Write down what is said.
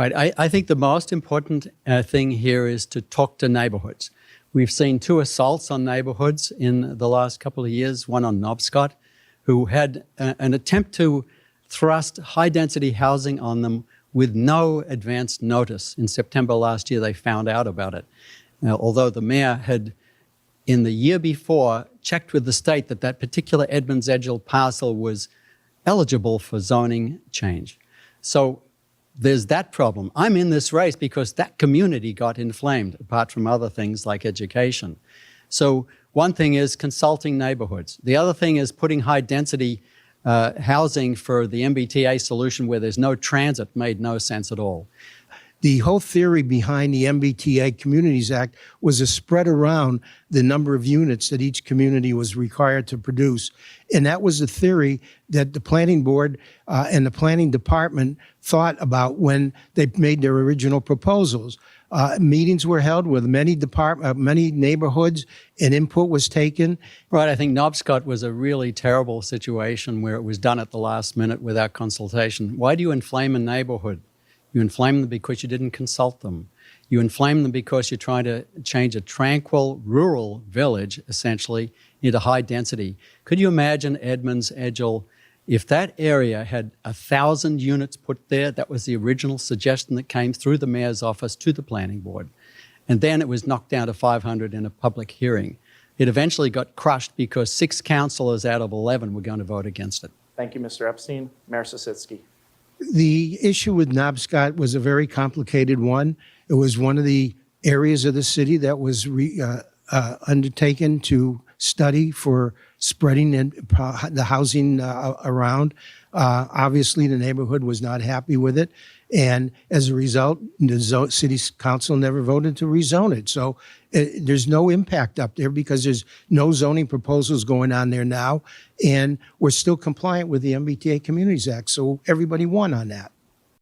Right. I think the most important thing here is to talk to neighborhoods. We've seen 2 assaults on neighborhoods in the last couple of years, one on Nobscot, who had an attempt to thrust high-density housing on them with no advance notice. In September last year, they found out about it. Although the mayor had, in the year before, checked with the state that that particular Edmonds-Edgell parcel was eligible for zoning change. So there's that problem. I'm in this race because that community got inflamed, apart from other things like education. So one thing is consulting neighborhoods. The other thing is putting high-density housing for the MBTA solution where there's no transit made no sense at all. The whole theory behind the MBTA Communities Act was to spread around the number of units that each community was required to produce. And that was the theory that the planning board and the planning department thought about when they made their original proposals. Meetings were held with many neighborhoods, and input was taken. Right, I think Nobscot was a really terrible situation where it was done at the last minute without consultation. Why do you inflame a neighborhood? You inflame them because you didn't consult them. You inflame them because you're trying to change a tranquil rural village, essentially, into high density. Could you imagine Edmonds-Edgell, if that area had 1,000 units put there? That was the original suggestion that came through the mayor's office to the planning board. And then it was knocked down to 500 in a public hearing. It eventually got crushed because 6 councillors out of 11 were going to vote against it. Thank you, Mr. Epstein. Mayor Sisitsky. The issue with Nobscot was a very complicated one. It was one of the areas of the city that was undertaken to study for spreading the housing around. Obviously, the neighborhood was not happy with it. And as a result, the city council never voted to rezone it. So there's no impact up there because there's no zoning proposals going on there now. And we're still compliant with the MBTA Communities Act. So everybody won on that.